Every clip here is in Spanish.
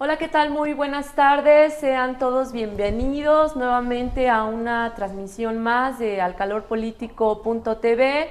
Hola, ¿qué tal? Muy buenas tardes. Sean todos bienvenidos nuevamente a una transmisión más de alcalorpolitico.tv.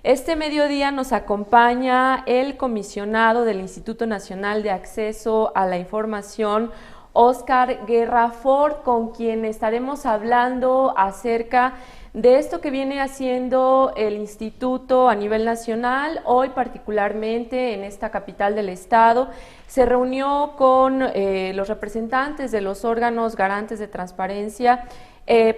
Este mediodía nos acompaña el comisionado del Instituto Nacional de Acceso a la Información, Óscar Guerra Ford, con quien estaremos hablando acerca de esto que viene haciendo el instituto a nivel nacional. Hoy particularmente en esta capital del estado se reunió con los representantes de los órganos garantes de transparencia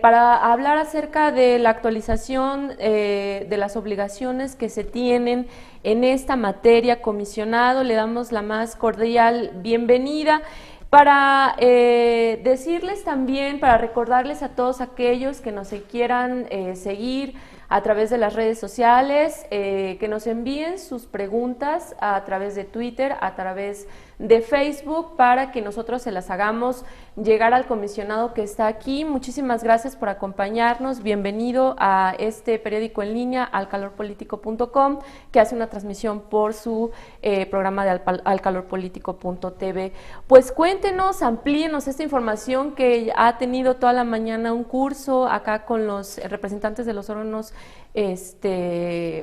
para hablar acerca de la actualización de las obligaciones que se tienen en esta materia. Comisionado, le damos la más cordial bienvenida. Para decirles también, para recordarles a todos aquellos que nos quieran seguir a través de las redes sociales, que nos envíen sus preguntas a través de Twitter, a través de Facebook, para que nosotros se las hagamos llegar al comisionado que está aquí. Muchísimas gracias por acompañarnos. Bienvenido a este periódico en línea, alcalorpolitico.com, que hace una transmisión por su programa de alcalorpolitico.tv. Pues cuéntenos, amplíenos esta información que ha tenido toda la mañana un curso acá con los representantes de los órganos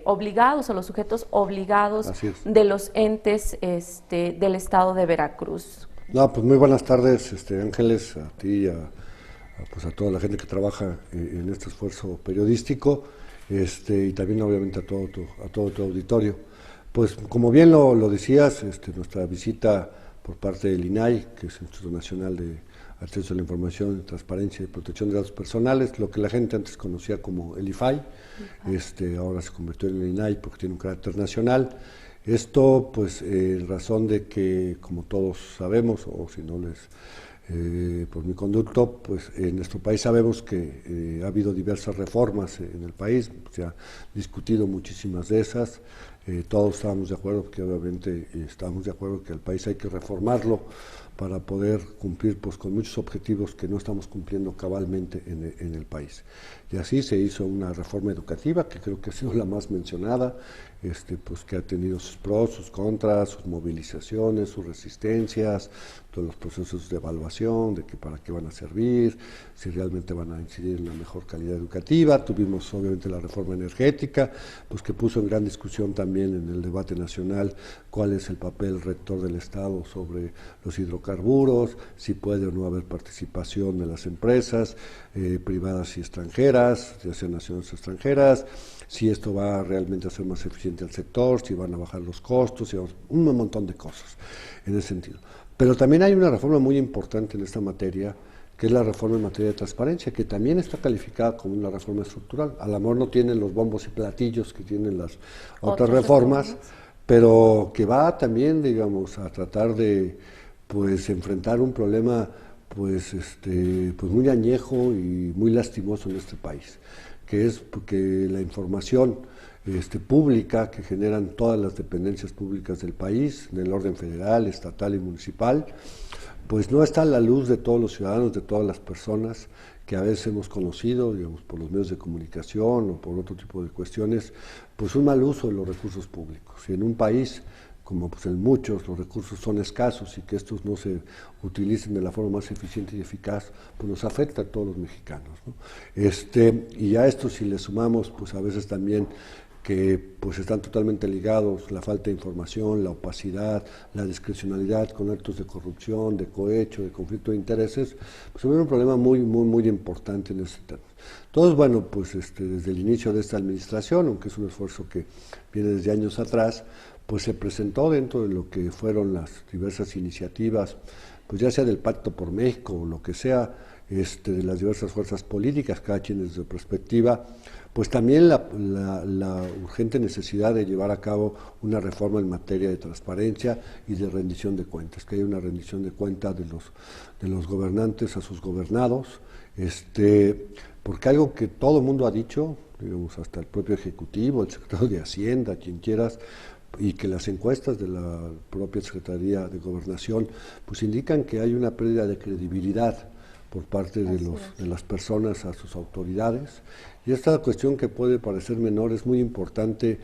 obligados, o los sujetos obligados de los entes del estado de Veracruz. No, pues muy buenas tardes, Ángeles, a ti y pues a toda la gente que trabaja en este esfuerzo periodístico, y también obviamente a todo tu auditorio. Pues como bien lo decías, nuestra visita por parte del INAI, que es el Instituto Nacional de Acceso a la Información, Transparencia y Protección de Datos Personales, lo que la gente antes conocía como el IFAI, ahora se convirtió en el INAI porque tiene un carácter nacional. Esto, pues, en razón de que, como todos sabemos, o si no por mi conducto, pues en nuestro país sabemos que ha habido diversas reformas en el país, se ha discutido muchísimas de esas, todos estábamos de acuerdo, porque obviamente estábamos de acuerdo que el país hay que reformarlo para poder cumplir pues con muchos objetivos que no estamos cumpliendo cabalmente en el país. Y así se hizo una reforma educativa, que creo que ha sido la más mencionada, pues que ha tenido sus pros, sus contras, sus movilizaciones, sus resistencias, todos los procesos de evaluación, de que para qué van a servir, si realmente van a incidir en la mejor calidad educativa. Tuvimos obviamente la reforma energética, pues que puso en gran discusión también en el debate nacional cuál es el papel rector del Estado sobre los hidrocarburos, si puede o no haber participación de las empresas privadas y extranjeras, ya sean nacionales o extranjeras, si esto va realmente a ser más eficiente al sector, si van a bajar los costos, si un montón de cosas en ese sentido. Pero también hay una reforma muy importante en esta materia, que es la reforma en materia de transparencia, que también está calificada como una reforma estructural. A lo mejor no tienen los bombos y platillos que tienen las otras reformas, pero que va también, digamos, a tratar de pues enfrentar un problema pues muy añejo y muy lastimoso en este país, que es porque la información pública que generan todas las dependencias públicas del país, en el orden federal, estatal y municipal, pues no está a la luz de todos los ciudadanos, de todas las personas que a veces hemos conocido, digamos, por los medios de comunicación o por otro tipo de cuestiones, pues un mal uso de los recursos públicos. Y en un país como pues en muchos los recursos son escasos y que estos no se utilicen de la forma más eficiente y eficaz, pues nos afecta a todos los mexicanos, ¿no? Y a esto si le sumamos pues a veces también que pues están totalmente ligados la falta de información, la opacidad, la discrecionalidad con actos de corrupción, de cohecho, de conflicto de intereses, pues hubo un problema muy importante en ese tema. Entonces, bueno, pues desde el inicio de esta administración, aunque es un esfuerzo que viene desde años atrás, pues se presentó dentro de lo que fueron las diversas iniciativas, pues ya sea del Pacto por México o lo que sea, de las diversas fuerzas políticas, cada quien desde su perspectiva, pues también la urgente necesidad de llevar a cabo una reforma en materia de transparencia y de rendición de cuentas, que haya una rendición de cuentas de los gobernantes a sus gobernados, porque algo que todo el mundo ha dicho, digamos, hasta el propio Ejecutivo, el secretario de Hacienda, quien quieras, y que las encuestas de la propia Secretaría de Gobernación pues indican que hay una pérdida de credibilidad por parte de las personas a sus autoridades, y esta cuestión que puede parecer menor es muy importante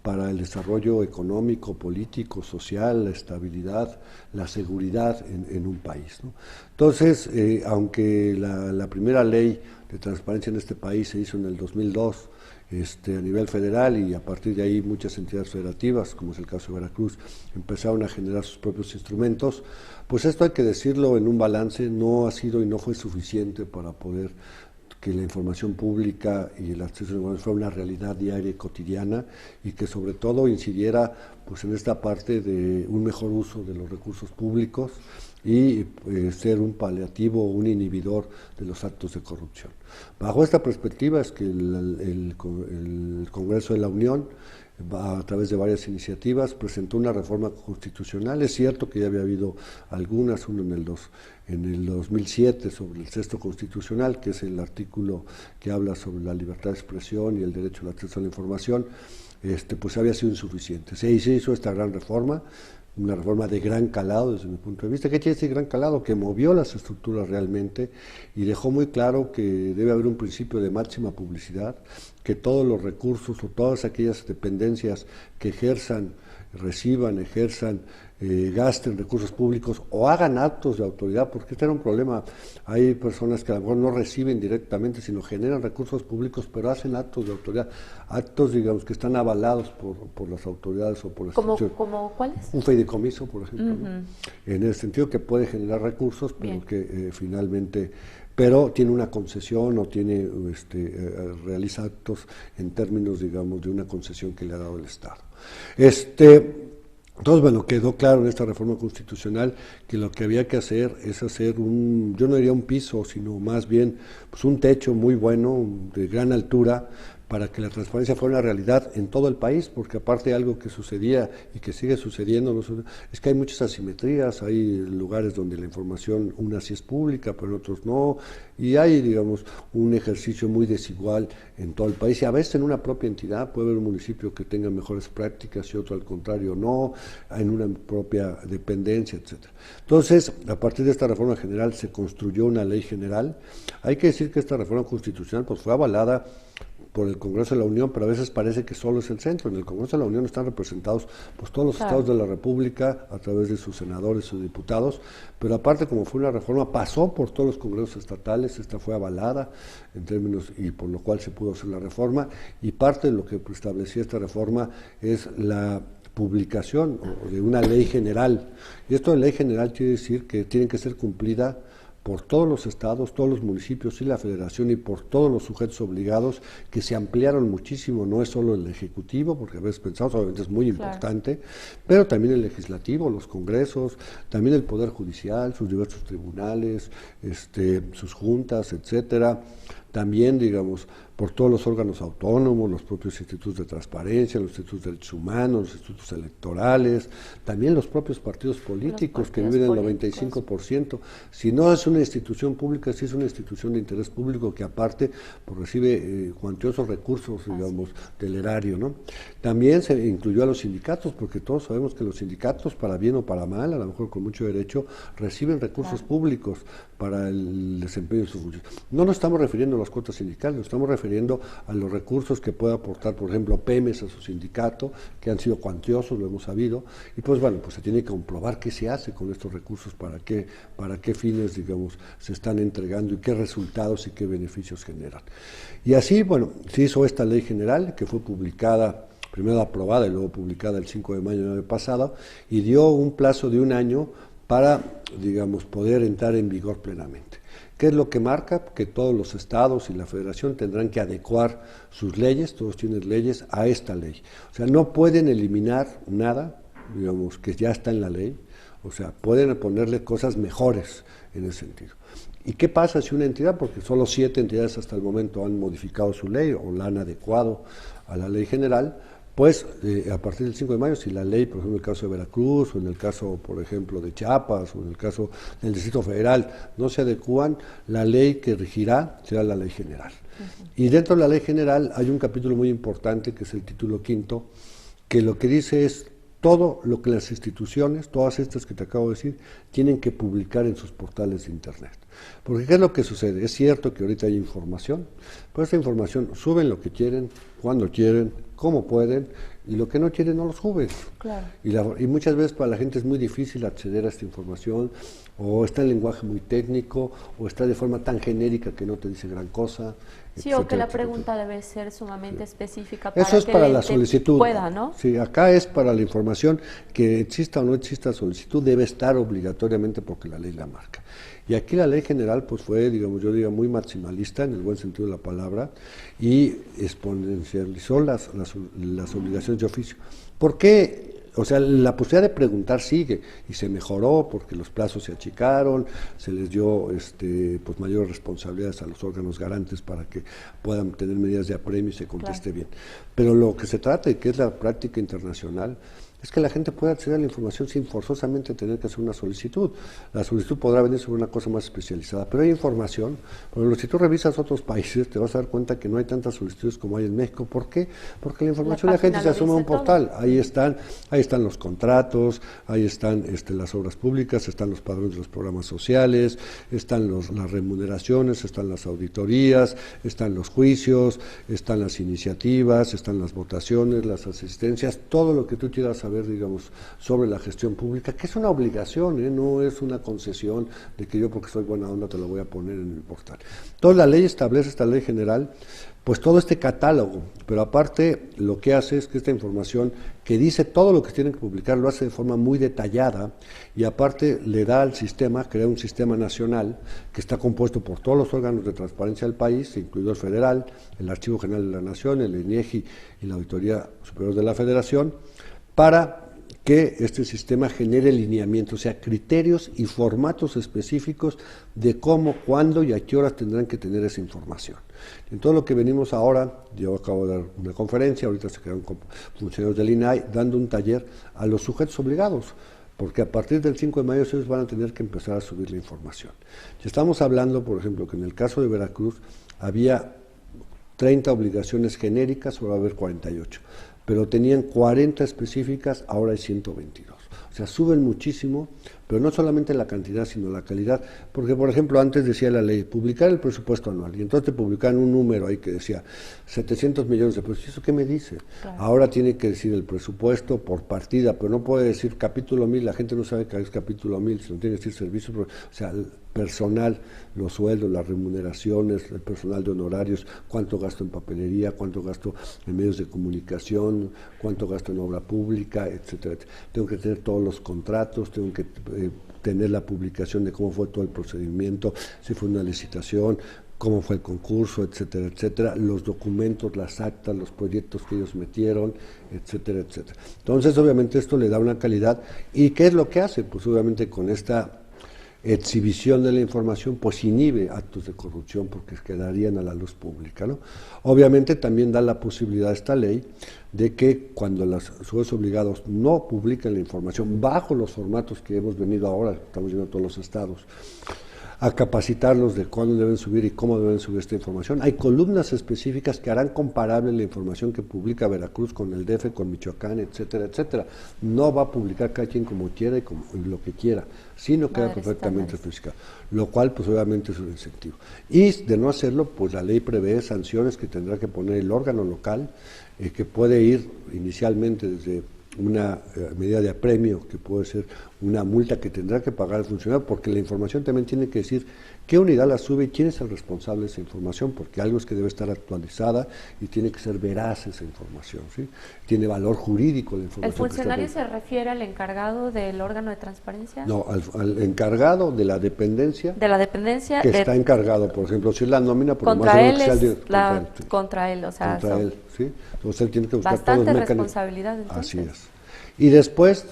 para el desarrollo económico, político, social, la estabilidad, la seguridad en un país, ¿no? Entonces, aunque la primera ley de transparencia en este país se hizo en el 2002, a nivel federal, y a partir de ahí muchas entidades federativas, como es el caso de Veracruz, empezaron a generar sus propios instrumentos, pues esto hay que decirlo en un balance, no ha sido y no fue suficiente para poder que la información pública y el acceso a la información fuera una realidad diaria y cotidiana, y que sobre todo incidiera pues en esta parte de un mejor uso de los recursos públicos y ser un paliativo o un inhibidor de los actos de corrupción. Bajo esta perspectiva es que el Congreso de la Unión, a través de varias iniciativas, presentó una reforma constitucional. Es cierto que ya había habido algunas, uno en el 2007 sobre el sexto constitucional, que es el artículo que habla sobre la libertad de expresión y el derecho al acceso a la información, pues había sido insuficiente. Se hizo esta gran reforma, una reforma de gran calado desde mi punto de vista. ¿Qué quiere decir gran calado? Que movió las estructuras realmente y dejó muy claro que debe haber un principio de máxima publicidad, que todos los recursos o todas aquellas dependencias que ejerzan, gasten recursos públicos o hagan actos de autoridad, porque este era un problema. Hay personas que a lo mejor no reciben directamente, sino generan recursos públicos, pero hacen actos de autoridad, actos, digamos, que están avalados por las autoridades o por las instituciones. ¿Cómo cuáles? Un fideicomiso, por ejemplo, ¿no? En el sentido que puede generar recursos, pero que finalmente tiene una concesión o tiene realiza actos en términos, digamos, de una concesión que le ha dado el Estado. Entonces, bueno, quedó claro en esta reforma constitucional que lo que había que hacer es hacer yo no diría un piso, sino más bien pues un techo muy bueno, de gran altura, para que la transparencia fuera una realidad en todo el país, porque aparte de algo que sucedía y que sigue sucediendo, es que hay muchas asimetrías, hay lugares donde la información, una sí es pública, pero en otros no, y hay, digamos, un ejercicio muy desigual en todo el país, y a veces en una propia entidad puede haber un municipio que tenga mejores prácticas y otro al contrario no, en una propia dependencia, etcétera. Entonces, a partir de esta reforma general se construyó una ley general. Hay que decir que esta reforma constitucional pues fue avalada por el Congreso de la Unión, pero a veces parece que solo es el centro. En el Congreso de la Unión están representados pues todos los estados de la República a través de sus senadores, sus diputados, pero aparte, como fue una reforma, pasó por todos los congresos estatales, esta fue avalada en términos, y por lo cual se pudo hacer la reforma, y parte de lo que establecía esta reforma es la publicación de una ley general, y esto de ley general quiere decir que tiene que ser cumplida por todos los estados, todos los municipios y la federación, y por todos los sujetos obligados, que se ampliaron muchísimo. No es solo el ejecutivo, porque a veces pensamos, obviamente es muy importante, pero también el legislativo, los congresos, también el poder judicial, sus diversos tribunales, sus juntas, etcétera. También, digamos, por todos los órganos autónomos, los propios institutos de transparencia, los institutos de derechos humanos, los institutos electorales, también los propios partidos políticos que viven el 95%. Si no es una institución pública, sí es una institución de interés público que aparte pues, recibe cuantiosos recursos, digamos, del erario, ¿no? También se incluyó a los sindicatos, porque todos sabemos que los sindicatos, para bien o para mal, a lo mejor con mucho derecho, reciben recursos públicos para el desempeño de sus funciones. No nos estamos refiriendo a las cuotas sindicales, nos estamos refiriendo a los recursos que puede aportar, por ejemplo, Pemex a su sindicato, que han sido cuantiosos, lo hemos sabido, y pues bueno, pues se tiene que comprobar qué se hace con estos recursos, para qué fines, digamos, se están entregando y qué resultados y qué beneficios generan. Y así, bueno, se hizo esta ley general que fue publicada, primero aprobada y luego publicada el 5 de mayo del año pasado, y dio un plazo de un año para, digamos, poder entrar en vigor plenamente. ¿Qué es lo que marca? Que todos los estados y la federación tendrán que adecuar sus leyes, todos tienen leyes, a esta ley. O sea, no pueden eliminar nada, digamos, que ya está en la ley, o sea, pueden ponerle cosas mejores en ese sentido. ¿Y qué pasa si una entidad, porque solo 7 entidades hasta el momento han modificado su ley o la han adecuado a la ley general? Pues a partir del 5 de mayo, si la ley, por ejemplo, en el caso de Veracruz, o en el caso, por ejemplo, de Chiapas, o en el caso del Distrito Federal, no se adecúan, la ley que regirá será la ley general. Y dentro de la ley general hay un capítulo muy importante, que es el título 5, que lo que dice es todo lo que las instituciones, todas estas que te acabo de decir, tienen que publicar en sus portales de internet. Porque ¿qué es lo que sucede? Es cierto que ahorita hay información, pero esta información suben lo que quieren, cuando quieren, cómo pueden, y lo que no quieres no lo subes. Claro. Y muchas veces para la gente es muy difícil acceder a esta información, o está en lenguaje muy técnico, o está de forma tan genérica que no te dice gran cosa. Sí, o que la pregunta debe ser sumamente específica para eso es que para el la ente solicitud. pueda, ¿no? Sí, acá es para la información, que exista o no exista solicitud, debe estar obligatoriamente porque la ley la marca. Y aquí la ley general pues fue, digamos, yo digo, muy maximalista en el buen sentido de la palabra y exponencializó las obligaciones de oficio. ¿Por qué? O sea, la posibilidad de preguntar sigue y se mejoró porque los plazos se achicaron, se les dio pues mayores responsabilidades a los órganos garantes para que puedan tener medidas de apremio y se conteste bien. Pero lo que se trata y que es la práctica internacional es que la gente pueda acceder a la información sin forzosamente tener que hacer una solicitud. La solicitud podrá venir sobre una cosa más especializada, pero hay información. Por ejemplo, si tú revisas otros países, te vas a dar cuenta que no hay tantas solicitudes como hay en México. ¿Por qué? Porque la información de la gente se asume en un portal. Ahí están los contratos, ahí están las obras públicas, están los padrones de los programas sociales, están las remuneraciones, están las auditorías, están los juicios, están las iniciativas, están las votaciones, las asistencias, todo lo que tú quieras saber, digamos, sobre la gestión pública, que es una obligación, no es una concesión de que yo porque soy buena onda te lo voy a poner en el portal. Entonces la ley establece, esta ley general, pues todo este catálogo, pero aparte lo que hace es que esta información que dice todo lo que tienen que publicar lo hace de forma muy detallada y aparte le da al sistema, crea un sistema nacional que está compuesto por todos los órganos de transparencia del país, incluido el federal, el Archivo General de la Nación, el INEGI y la Auditoría Superior de la Federación, para que este sistema genere lineamientos, o sea, criterios y formatos específicos de cómo, cuándo y a qué horas tendrán que tener esa información. En todo lo que venimos ahora, yo acabo de dar una conferencia, ahorita se quedan con funcionarios del INAI, dando un taller a los sujetos obligados, porque a partir del 5 de mayo ellos van a tener que empezar a subir la información. Si estamos hablando, por ejemplo, que en el caso de Veracruz había 30 obligaciones genéricas, ahora va a haber 48. Pero tenían 40 específicas, ahora hay 122. O sea, suben muchísimo, pero no solamente la cantidad, sino la calidad. Porque, por ejemplo, antes decía la ley, publicar el presupuesto anual, y entonces te publicaban un número ahí que decía 700 millones de pesos. ¿Y eso qué me dice? Claro. Ahora tiene que decir el presupuesto por partida, pero no puede decir capítulo 1000, la gente no sabe qué es capítulo 1000, sino tiene que decir servicios, o sea, el personal, los sueldos, las remuneraciones, el personal de honorarios, cuánto gasto en papelería, cuánto gasto en medios de comunicación, cuánto gasto en obra pública, etcétera, etcétera. Tengo que tener todos los contratos, tengo que tener la publicación de cómo fue todo el procedimiento, si fue una licitación, cómo fue el concurso, etcétera, etcétera, los documentos, las actas, los proyectos que ellos metieron, etcétera, etcétera. Entonces, obviamente, esto le da una calidad. ¿Y qué es lo que hace? Pues, obviamente, con esta exhibición de la información, pues inhibe actos de corrupción porque quedarían a la luz pública, ¿no? Obviamente también da la posibilidad a esta ley de que cuando los sujetos obligados no publiquen la información bajo los formatos que hemos venido ahora, estamos viendo todos los estados, a capacitarlos de cuándo deben subir y cómo deben subir esta información. Hay columnas específicas que harán comparable la información que publica Veracruz con el DF, con Michoacán, etcétera, etcétera. No va a publicar cada quien como quiera y lo que quiera, sino queda perfectamente especificado, lo cual pues obviamente es un incentivo. Y de no hacerlo, pues la ley prevé sanciones que tendrá que poner el órgano local, que puede ir inicialmente desde una medida de apremio, que puede ser una multa que tendrá que pagar el funcionario, porque la información también tiene que decir qué unidad la sube y quién es el responsable de esa información, porque algo es que debe estar actualizada y tiene que ser veraz esa información, ¿sí? Tiene valor jurídico la información. ¿El funcionario se refiere al encargado del órgano de transparencia? No, al encargado de la dependencia. De la dependencia. Que está encargado, por ejemplo, si es la nómina, por contra él contra él, o sea. Contra él, ¿sí? Entonces él tiene que buscar todos los mecanismos. Bastante responsabilidad, entonces. Así es. Y después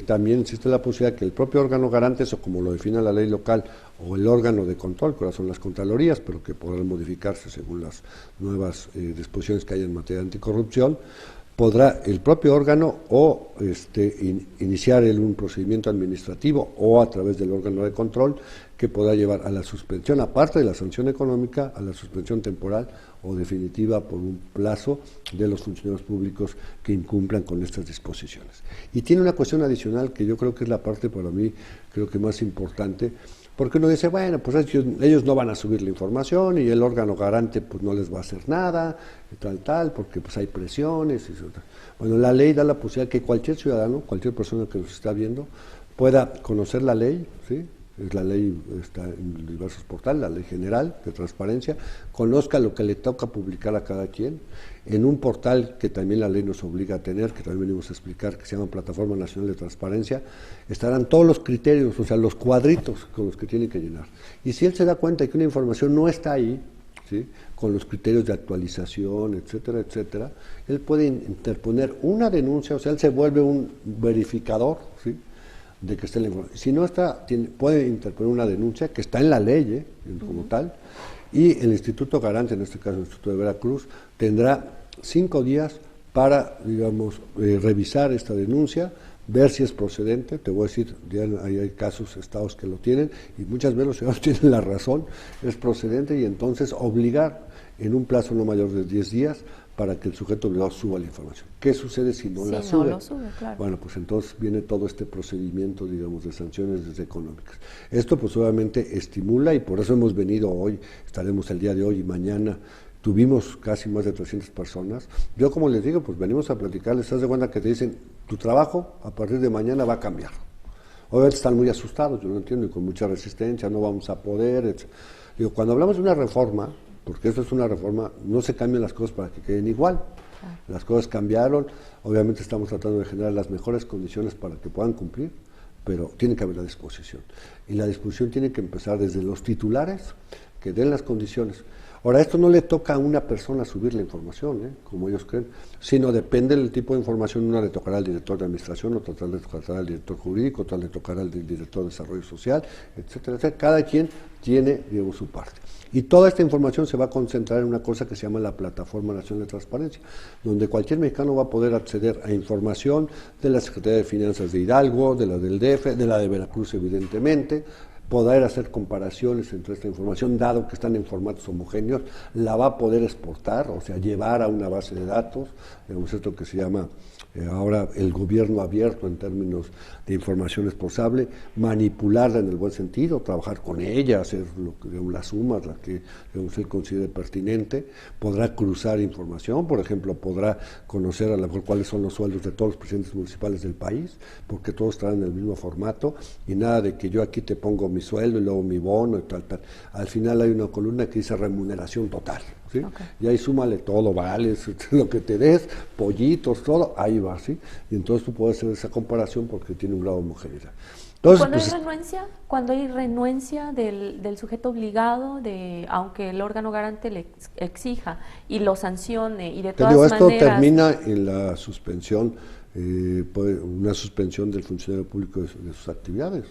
también existe la posibilidad que el propio órgano garantes, o como lo define la ley local, o el órgano de control, que ahora son las contralorías, pero que podrán modificarse según las nuevas disposiciones que hay en materia de anticorrupción, podrá el propio órgano o iniciar un procedimiento administrativo o a través del órgano de control que podrá llevar a la suspensión, aparte de la sanción económica, a la suspensión temporal o definitiva por un plazo de los funcionarios públicos que incumplan con estas disposiciones. Y tiene una cuestión adicional que yo creo que es la parte para mí, creo que más importante, Porque uno dice, bueno, pues ellos no van a subir la información y el órgano garante pues no les va a hacer nada, y tal, porque pues hay presiones. Bueno, la ley da la posibilidad que cualquier ciudadano, cualquier persona que nos está viendo, pueda conocer la ley, ¿sí? La ley está en diversos portales, la ley general de transparencia, conozca lo que le toca publicar a cada quien, en un portal que también la ley nos obliga a tener, que también venimos a explicar, que se llama Plataforma Nacional de Transparencia, estarán todos los criterios, o sea, los cuadritos con los que tiene que llenar. Y si él se da cuenta de que una información no está ahí, ¿sí?, con los criterios de actualización, etcétera, etcétera, él puede interponer una denuncia, o sea, él se vuelve un verificador, ¿sí?, de que esté la información. Si no está, puede interponer una denuncia que está en la ley, como tal, y el Instituto Garante, en este caso el Instituto de Veracruz, tendrá 5 días para, digamos, revisar esta denuncia, ver si es procedente. Te voy a decir, ya hay casos, estados que lo tienen, y muchas veces los ciudadanos tienen la razón, es procedente, y entonces obligar en un plazo no mayor de 10 días para que el sujeto obligado suba la información. ¿Qué sucede si no la sube? No lo sube, claro. Bueno, pues entonces viene todo este procedimiento, digamos, de sanciones desde económicas. Esto pues obviamente estimula, y por eso hemos venido hoy, estaremos el día de hoy y mañana. Tuvimos casi más de 300 personas. Yo, como les digo, pues venimos a platicarles. ¿Te das de cuenta que te dicen, tu trabajo a partir de mañana va a cambiar? Obviamente están muy asustados, yo lo entiendo, y con mucha resistencia, no vamos a poder, etc. Digo, cuando hablamos de una reforma, porque esto es una reforma, no se cambian las cosas para que queden igual. Las cosas cambiaron, obviamente estamos tratando de generar las mejores condiciones para que puedan cumplir, pero tiene que haber la disposición. Y la disposición tiene que empezar desde los titulares, que den las condiciones. Ahora, esto no le toca a una persona subir la información, como ellos creen, sino depende del tipo de información. Una le tocará al director de administración, otra le tocará al director jurídico, otra le tocará al director de desarrollo social, etcétera, etcétera. Cada quien tiene, digamos, su parte. Y toda esta información se va a concentrar en una cosa que se llama la Plataforma Nacional de Transparencia, donde cualquier mexicano va a poder acceder a información de la Secretaría de Finanzas de Hidalgo, de la del DF, de la de Veracruz, evidentemente, poder hacer comparaciones entre esta información, dado que están en formatos homogéneos, la va a poder exportar, o sea, llevar a una base de datos, digamos, esto que se llama ahora el gobierno abierto en términos de información exposable, manipularla en el buen sentido, trabajar con ella, hacer digamos, las sumas, las que digamos, él considere pertinente, podrá cruzar información, por ejemplo, podrá conocer a lo mejor cuáles son los sueldos de todos los presidentes municipales del país, porque todos estarán en el mismo formato, y nada de que yo aquí te pongo mi sueldo y luego mi bono y tal. Al final hay una columna que dice remuneración total, ¿sí? Okay. Y ahí súmale todo, vales, lo que te des, pollitos, todo, ahí va, ¿sí? Y entonces tú puedes hacer esa comparación porque tiene un grado de homogeneidad. Entonces, cuando hay renuencia del sujeto obligado, aunque el órgano garante le exija y lo sancione, y de todas maneras... Esto termina en la suspensión, una suspensión del funcionario público de sus actividades.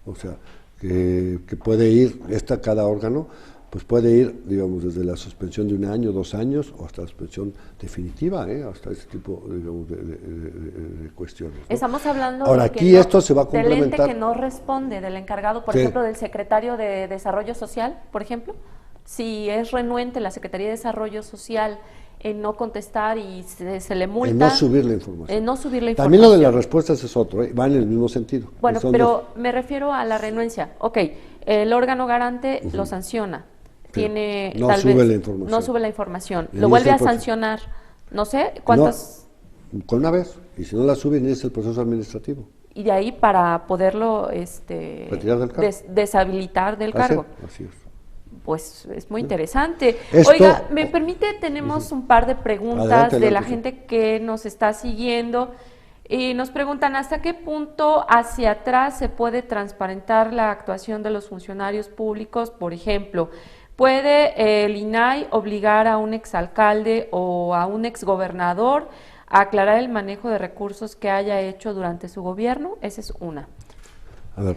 O sea, que puede ir, cada órgano, pues puede ir, digamos, desde la suspensión de 1 año, 2 años, o hasta la suspensión definitiva, hasta ese tipo, digamos, de cuestiones, ¿no? Estamos hablando ahora, de que aquí esto se va a complementar. Del ente que no responde, del encargado, por ejemplo, del secretario de Desarrollo Social, por ejemplo, si es renuente la Secretaría de Desarrollo Social en no contestar y se le multa. En no subir la información. En no subir la información. También lo de las respuestas es otro, va en el mismo sentido. Bueno, pero me refiero a la renuencia. Ok, el órgano garante lo sanciona. Tiene, no sube la información. No sube la información. Lo vuelve a sancionar. No sé cuántas. No, con una vez. Y si no la sube, es el proceso administrativo. Y de ahí para poderlo retirar del cargo. Deshabilitar del cargo. Así es. Pues es muy interesante. Oiga, ¿me permite? Tenemos un par de preguntas de la gente que nos está siguiendo y nos preguntan hasta qué punto hacia atrás se puede transparentar la actuación de los funcionarios públicos. Por ejemplo, ¿puede el INAI obligar a un exalcalde o a un exgobernador a aclarar el manejo de recursos que haya hecho durante su gobierno? Esa es una. A ver,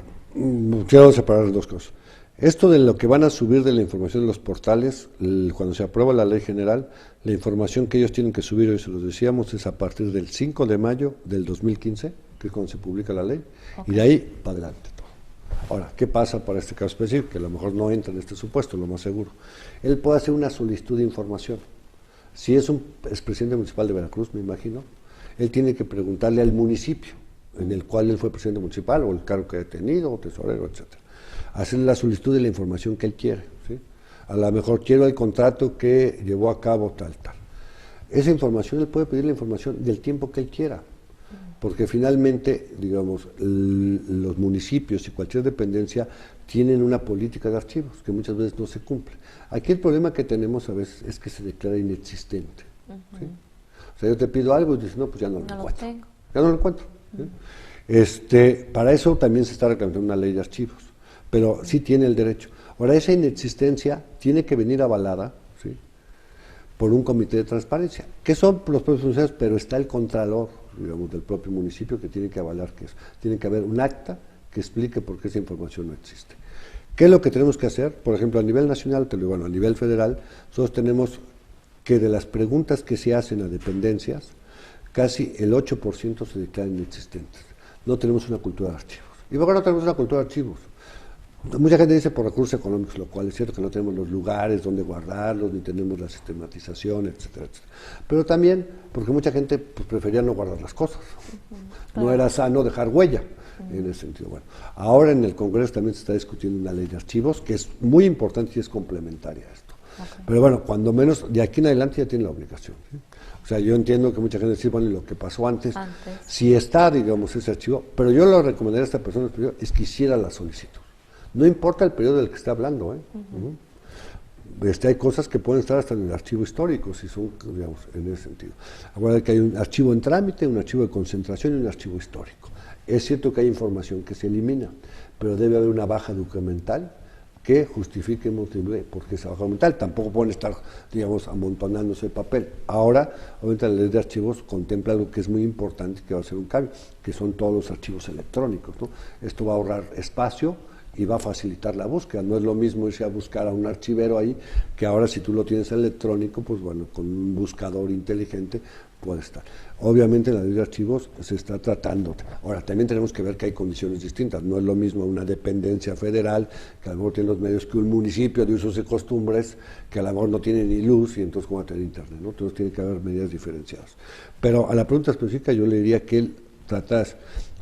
quiero separar dos cosas. Esto de lo que van a subir de la información de los portales, cuando se aprueba la ley general, la información que ellos tienen que subir, hoy se los decíamos, es a partir del 5 de mayo del 2015, que es cuando se publica la ley, y de ahí para adelante todo. Ahora, ¿qué pasa para este caso específico? Que a lo mejor no entra en este supuesto, lo más seguro. Él puede hacer una solicitud de información. Si es un expresidente municipal de Veracruz, me imagino, él tiene que preguntarle al municipio en el cual él fue presidente municipal, o el cargo que ha tenido, o tesorero, etcétera. hacer la solicitud de la información que él quiere, ¿sí? A lo mejor quiero el contrato que llevó a cabo tal. Esa información, él puede pedir la información del tiempo que él quiera, porque finalmente, digamos, los municipios y cualquier dependencia tienen una política de archivos que muchas veces no se cumple. Aquí el problema que tenemos a veces es que se declara inexistente. ¿Sí? O sea, yo te pido algo y dices, no, pues ya no lo encuentro. Ya no lo encuentro. ¿Sí? Para eso también se está reclamando una ley de archivos, pero sí tiene el derecho. Ahora, esa inexistencia tiene que venir avalada, ¿sí?, por un comité de transparencia, que son los propios funcionarios, pero está el contralor, digamos, del propio municipio que tiene que avalar que eso. Tiene que haber un acta que explique por qué esa información no existe. ¿Qué es lo que tenemos que hacer? Por ejemplo, a nivel nacional, a nivel federal, nosotros tenemos que de las preguntas que se hacen a dependencias, casi el 8% se declaran inexistentes. No tenemos una cultura de archivos. Y luego no tenemos una cultura de archivos. Mucha gente dice por recursos económicos, lo cual es cierto que no tenemos los lugares donde guardarlos, ni tenemos la sistematización, etcétera, etcétera. Pero también porque mucha gente pues, prefería no guardar las cosas. No era sano dejar huella en ese sentido. Bueno, ahora en el Congreso también se está discutiendo una ley de archivos que es muy importante y es complementaria a esto. Pero bueno, cuando menos de aquí en adelante ya tiene la obligación, ¿sí? O sea, yo entiendo que mucha gente dice, bueno, y lo que pasó antes, si está, digamos, ese archivo, pero yo lo recomendaría a esta persona es que hiciera la solicitud. No importa el periodo del que está hablando, hay cosas que pueden estar hasta en el archivo histórico, si son, digamos, en ese sentido. Acuérdate que hay un archivo en trámite, un archivo de concentración y un archivo histórico. Es cierto que hay información que se elimina, pero debe haber una baja documental que justifique porque esa baja documental. Tampoco pueden estar, digamos, amontonándose papel. Ahora, obviamente la ley de archivos contempla algo que es muy importante, que va a ser un cambio, que son todos los archivos electrónicos, ¿no? Esto va a ahorrar espacio y va a facilitar la búsqueda. No es lo mismo irse a buscar a un archivero ahí, que ahora si tú lo tienes electrónico, pues bueno, con un buscador inteligente puede estar. Obviamente en la ley de archivos se está tratando. Ahora, también tenemos que ver que hay condiciones distintas. No es lo mismo una dependencia federal, que a lo mejor tiene los medios, que un municipio de usos y costumbres, que a lo mejor no tiene ni luz y entonces cómo va a tener internet, ¿no? Entonces tiene que haber medidas diferenciadas. Pero a la pregunta específica yo le diría que él tratase,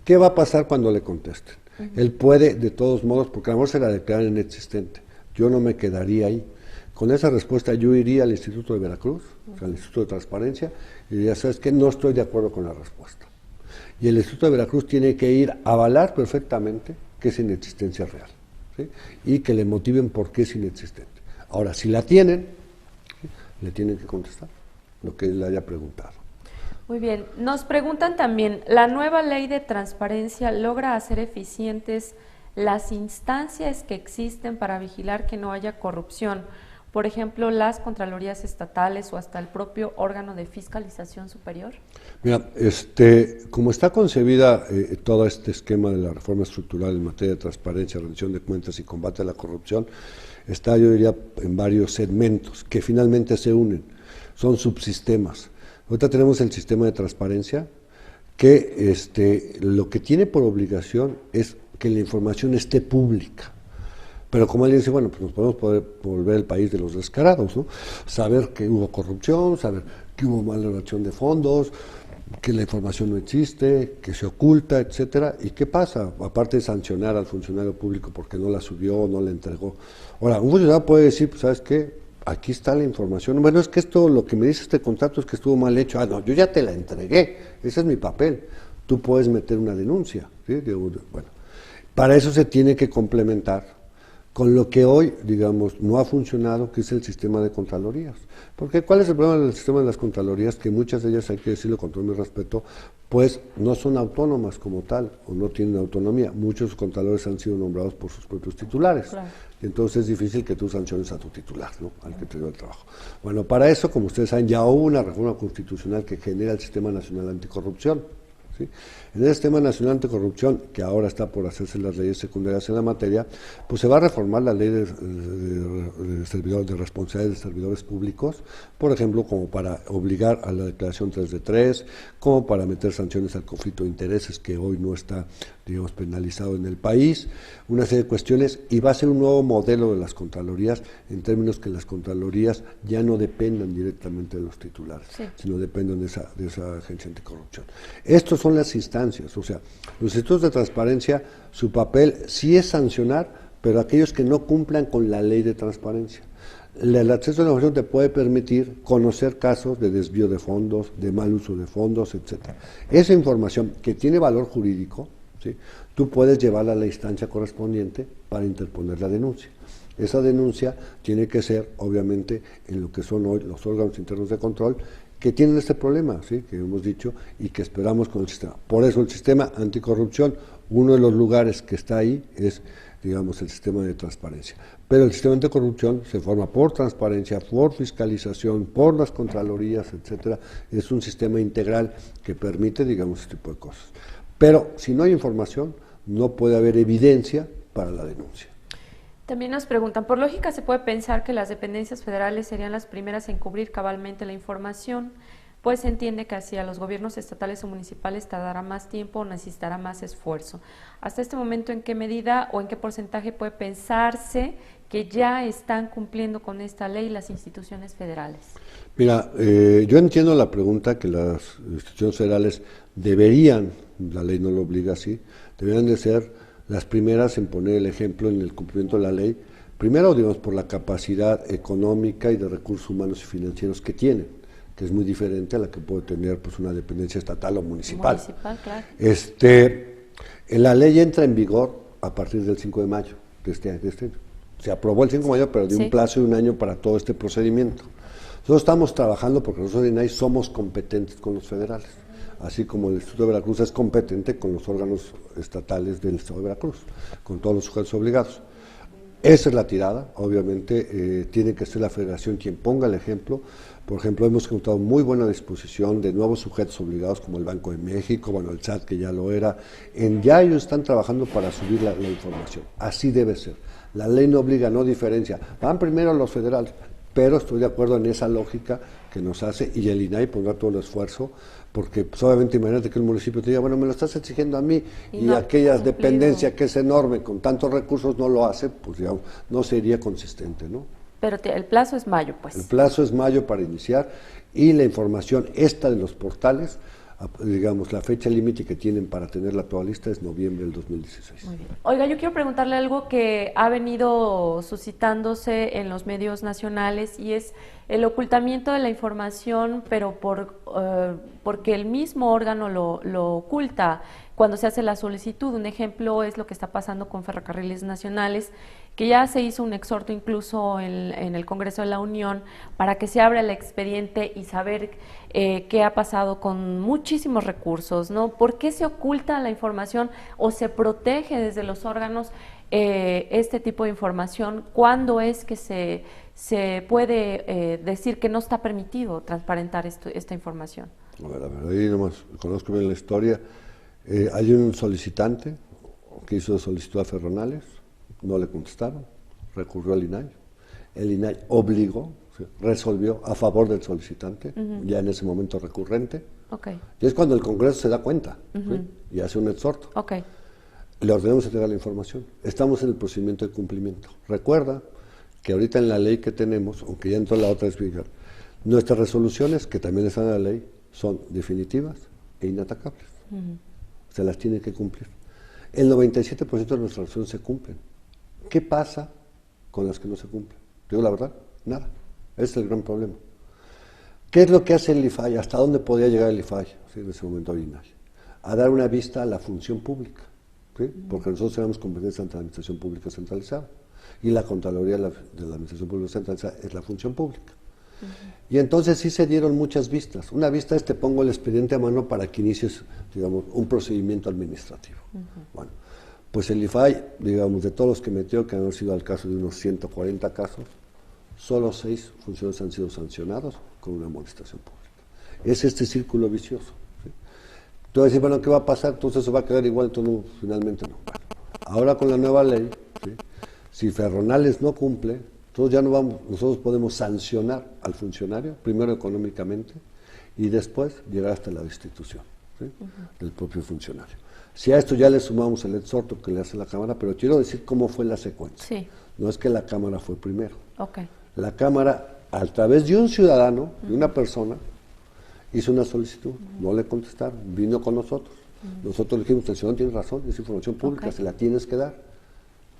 ¿qué va a pasar cuando le contesten? Él puede, de todos modos, porque a lo mejor se la declaran inexistente. Yo no me quedaría ahí. Con esa respuesta yo iría al Instituto de Veracruz, o sea, al Instituto de Transparencia, y diría, ¿sabes qué? No estoy de acuerdo con la respuesta. Y el Instituto de Veracruz tiene que ir a avalar perfectamente que es inexistencia real, ¿sí? Y que le motiven por qué es inexistente. Ahora, si la tienen, ¿sí?, le tienen que contestar lo que él le haya preguntado. Muy bien, nos preguntan también, ¿la nueva ley de transparencia logra hacer eficientes las instancias que existen para vigilar que no haya corrupción? Por ejemplo, las contralorías estatales o hasta el propio órgano de fiscalización superior. Mira, como está concebida todo este esquema de la reforma estructural en materia de transparencia, rendición de cuentas y combate a la corrupción, está, yo diría, en varios segmentos que finalmente se unen, son subsistemas. Ahorita tenemos el sistema de transparencia que lo que tiene por obligación es que la información esté pública. Pero como alguien dice, bueno, pues nos podemos poder volver el país de los descarados, ¿no? Saber que hubo corrupción, saber que hubo mala relación de fondos, que la información no existe, que se oculta, etcétera. ¿Y qué pasa? Aparte de sancionar al funcionario público porque no la subió o no la entregó. Ahora, un funcionario puede decir, pues, ¿sabes qué? Aquí está la información. Bueno, es que esto, lo que me dice este contrato es que estuvo mal hecho. Ah, no, yo ya te la entregué. Ese es mi papel. Tú puedes meter una denuncia, ¿sí? Bueno, para eso se tiene que complementar con lo que hoy, digamos, no ha funcionado, que es el sistema de contralorías. Porque ¿cuál es el problema del sistema de las contralorías? Que muchas de ellas, hay que decirlo con todo mi respeto, pues no son autónomas como tal, o no tienen autonomía. Muchos contralores han sido nombrados por sus propios titulares. Claro. Entonces es difícil que tú sanciones a tu titular, ¿no?, al que te dio el trabajo. Bueno, para eso, como ustedes saben, ya hubo una reforma constitucional que genera el Sistema Nacional Anticorrupción, ¿sí? En el Sistema Nacional Anticorrupción, que ahora está por hacerse las leyes secundarias en la materia, pues se va a reformar la ley de responsabilidades de servidores públicos, por ejemplo, como para obligar a la declaración 3 de 3, como para meter sanciones al conflicto de intereses, que hoy no está, digamos, penalizado en el país, una serie de cuestiones, y va a ser un nuevo modelo de las contralorías, en términos que las contralorías ya no dependan directamente de los titulares, sí, sino dependen de esa agencia anticorrupción. Estas son las instancias, o sea, los institutos de transparencia, su papel sí es sancionar, pero aquellos que no cumplan con la ley de transparencia. El acceso a la información te puede permitir conocer casos de desvío de fondos, de mal uso de fondos, etcétera. Esa información que tiene valor jurídico, ¿sí?, tú puedes llevarla a la instancia correspondiente para interponer la denuncia. Esa denuncia tiene que ser, obviamente, en lo que son hoy los órganos internos de control, que tienen este problema, ¿sí?, que hemos dicho, y que esperamos con el sistema. Por eso el sistema anticorrupción, uno de los lugares que está ahí es, digamos, el sistema de transparencia. Pero el sistema anticorrupción se forma por transparencia, por fiscalización, por las contralorías, etcétera. Es un sistema integral que permite, digamos, este tipo de cosas. Pero si no hay información, no puede haber evidencia para la denuncia. También nos preguntan, por lógica se puede pensar que las dependencias federales serían las primeras en cubrir cabalmente la información, pues se entiende que así a los gobiernos estatales o municipales tardará más tiempo o necesitará más esfuerzo. Hasta este momento, ¿en qué medida o en qué porcentaje puede pensarse que ya están cumpliendo con esta ley las instituciones federales? Mira, yo entiendo la pregunta que las instituciones federales deberían, la ley no lo obliga así, deberían de ser las primeras en poner el ejemplo en el cumplimiento de la ley, primero, digamos, por la capacidad económica y de recursos humanos y financieros que tienen, que es muy diferente a la que puede tener pues una dependencia estatal o municipal. Claro. La ley entra en vigor a partir del 5 de mayo de este año. Se aprobó el 5 de mayo, pero de un plazo de un año para todo este procedimiento. Nosotros estamos trabajando porque nosotros en INAI somos competentes con los federales, así como el Instituto de Veracruz es competente con los órganos estatales del Estado de Veracruz, con todos los sujetos obligados. Esa es la tirada, obviamente tiene que ser la federación quien ponga el ejemplo. Por ejemplo, hemos encontrado muy buena disposición de nuevos sujetos obligados como el Banco de México, bueno, el SAT que ya lo era, ya ellos están trabajando para subir la información, así debe ser. La ley no obliga, no diferencia, van primero los federales, pero estoy de acuerdo en esa lógica que nos hace, y el INAI pondrá todo el esfuerzo, porque pues, obviamente imagínate que el municipio te diga, bueno, me lo estás exigiendo a mí, y no aquella dependencia que es enorme, con tantos recursos no lo hace, pues digamos, no sería consistente, ¿no? Pero el plazo es mayo, pues. El plazo es mayo para iniciar, y la información esta de los portales, digamos, la fecha límite que tienen para tenerla toda lista es noviembre del 2016. Muy bien. Oiga, yo quiero preguntarle algo que ha venido suscitándose en los medios nacionales, y es el ocultamiento de la información, pero porque el mismo órgano lo oculta cuando se hace la solicitud. Un ejemplo es lo que está pasando con Ferrocarriles Nacionales, que ya se hizo un exhorto incluso en el Congreso de la Unión para que se abra el expediente y saber qué ha pasado con muchísimos recursos, ¿no? ¿Por qué se oculta la información o se protege desde los órganos este tipo de información? ¿Cuándo es que se puede decir que no está permitido transparentar esta información? A ver, ahí nomás conozco bien la historia. Hay un solicitante que hizo solicitud a Ferronales, no le contestaron, recurrió al INAI, el INAI obligó, resolvió a favor del solicitante, ya en ese momento recurrente, y es cuando el Congreso se da cuenta, ¿sí?, y hace un exhorto. Le ordenamos entregar la información, estamos en el procedimiento de cumplimiento. Recuerda que ahorita en la ley que tenemos, aunque ya entró la otra explicación, nuestras resoluciones, que también están en la ley, son definitivas e inatacables. Se las tiene que cumplir. El 97% de nuestras resoluciones se cumplen. ¿Qué pasa con las que no se cumplen? Te digo la verdad, nada. Ese es el gran problema. ¿Qué es lo que hace el IFAI? ¿Hasta dónde podía llegar el IFAI? ¿Sí? En ese momento INAI. A dar una vista a la función pública, ¿sí? Porque nosotros tenemos competencia ante la Administración Pública Centralizada, y la Contraloría de la Administración Pública Centralizada es la función pública. Y entonces sí se dieron muchas vistas. Una vista es te pongo el expediente a mano para que inicies, digamos, un procedimiento administrativo. Bueno, pues el IFAI, digamos, de todos los que metió, que han sido al caso de unos 140 casos, solo 6 funcionarios han sido sancionados con una amonestación pública. Es este círculo vicioso, ¿sí? Tú vas a decir, bueno, ¿qué va a pasar? Entonces se va a quedar igual, entonces no, finalmente no. Bueno, ahora con la nueva ley, ¿sí?, si Ferronales no cumple, entonces ya no vamos, nosotros podemos sancionar al funcionario, primero económicamente, y después llegar hasta la destitución, ¿sí?, del propio funcionario. Si a esto ya le sumamos el exhorto que le hace la Cámara, pero quiero decir cómo fue la secuencia. Sí. No es que la Cámara fue primero. La Cámara, a través de un ciudadano, de una persona, hizo una solicitud, no le contestaron, vino con nosotros. Nosotros le dijimos, el ciudadano tiene razón, es información pública, se la tienes que dar.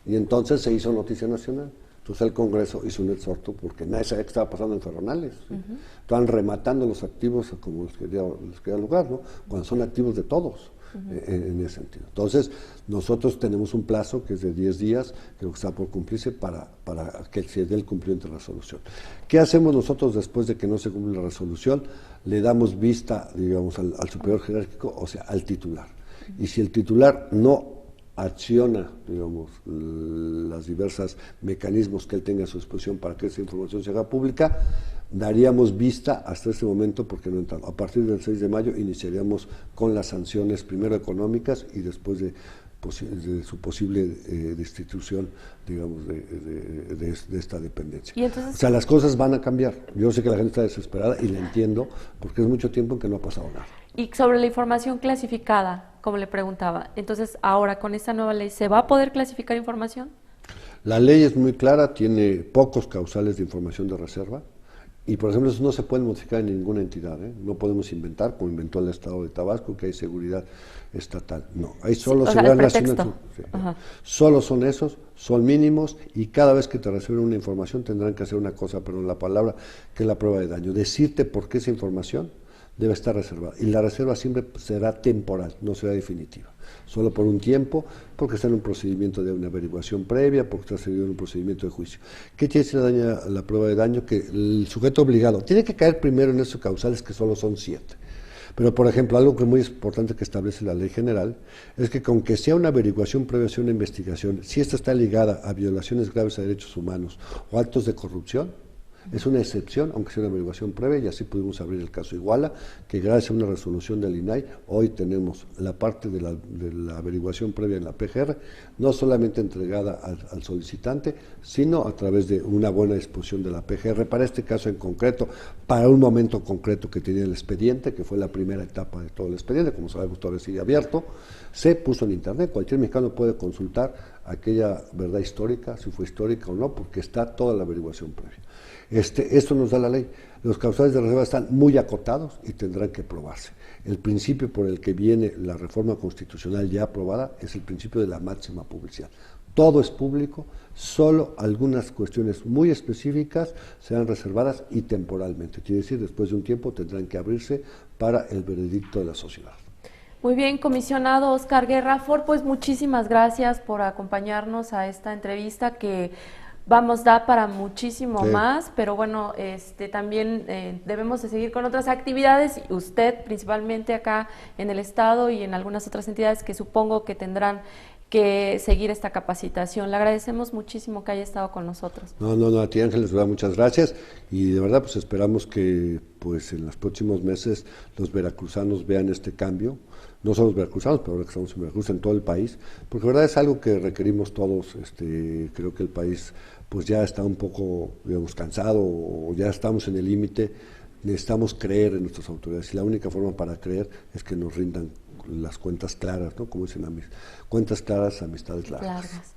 Y entonces se hizo noticia nacional. Entonces el Congreso hizo un exhorto porque nadie sabía qué estaba pasando en Ferronales. ¿Sí? Estaban rematando los activos como les quería lugar, ¿no? Cuando son activos de todos. En ese sentido. Entonces, nosotros tenemos un plazo que es de 10 días, que está por cumplirse para que se dé el cumplimiento de la resolución. ¿Qué hacemos nosotros después de que no se cumple la resolución? Le damos vista, digamos, al superior jerárquico, o sea, al titular. Y si el titular no acciona, digamos, los diversos mecanismos que él tenga a su disposición para que esa información se haga pública, daríamos vista hasta ese momento, porque no entramos. A partir del 6 de mayo iniciaríamos con las sanciones, primero económicas y después de su posible destitución, digamos, de esta dependencia. ¿Y entonces? O sea, las cosas van a cambiar. Yo sé que la gente está desesperada y la entiendo, porque es mucho tiempo en que no ha pasado nada. Y sobre la información clasificada, como le preguntaba, entonces ahora con esta nueva ley, ¿se va a poder clasificar información? La ley es muy clara, tiene pocos causales de información de reserva. Y, por ejemplo, eso no se puede modificar en ninguna entidad, ¿eh? No podemos inventar, como inventó el Estado de Tabasco, que hay seguridad estatal. No, hay solo seguridad nacional. Sí. Solo son esos, son mínimos, y cada vez que te reciben una información tendrán que hacer una cosa, perdón la palabra, que es la prueba de daño. Decirte por qué esa información debe estar reservada. Y la reserva siempre será temporal, no será definitiva. Solo por un tiempo, porque está en un procedimiento de una averiguación previa, porque está en un procedimiento de juicio. ¿Qué quiere decir la prueba de daño? Que el sujeto obligado tiene que caer primero en esos causales, que solo son 7. Pero, por ejemplo, algo que es muy importante que establece la ley general, es que aunque sea una averiguación previa, sea una investigación, si esta está ligada a violaciones graves a derechos humanos o actos de corrupción, es una excepción, aunque sea una averiguación previa, y así pudimos abrir el caso Iguala, que gracias a una resolución del INAI, hoy tenemos la parte de la averiguación previa en la PGR, no solamente entregada al solicitante, sino a través de una buena disposición de la PGR, para este caso en concreto, para un momento concreto que tenía el expediente, que fue la primera etapa de todo el expediente, como sabemos todavía sigue abierto, se puso en internet, cualquier mexicano puede consultar aquella verdad histórica, si fue histórica o no, porque está toda la averiguación previa. Esto nos da la ley. Los causales de reserva están muy acotados y tendrán que probarse. El principio por el que viene la reforma constitucional ya aprobada es el principio de la máxima publicidad. Todo es público, solo algunas cuestiones muy específicas serán reservadas y temporalmente. Quiere decir, después de un tiempo tendrán que abrirse para el veredicto de la sociedad. Muy bien, comisionado Oscar Guerra Fort, pues muchísimas gracias por acompañarnos a esta entrevista que da para muchísimo más, pero bueno, también debemos de seguir con otras actividades, y usted principalmente acá en el Estado y en algunas otras entidades que supongo que tendrán que seguir esta capacitación. Le agradecemos muchísimo que haya estado con nosotros. No, a ti Ángeles, muchas gracias, y de verdad pues esperamos que pues en los próximos meses los veracruzanos vean este cambio, no solo los veracruzanos, pero ahora que estamos en Veracruz, en todo el país, porque de verdad es algo que requerimos todos. Creo que el país pues ya está un poco, digamos, cansado, o ya estamos en el límite. Necesitamos creer en nuestras autoridades, y la única forma para creer es que nos rindan las cuentas claras, ¿no? Como dicen, cuentas claras, amistades largas.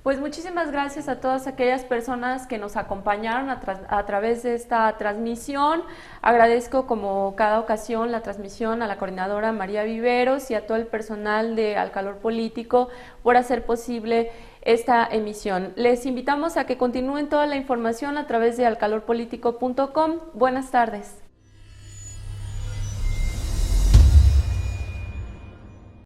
Pues muchísimas gracias a todas aquellas personas que nos acompañaron a través de esta transmisión. Agradezco, como cada ocasión, la transmisión a la coordinadora María Viveros y a todo el personal de Al Calor Político por hacer posible esta emisión. Les invitamos a que continúen toda la información a través de alcalorpolitico.com. Buenas tardes.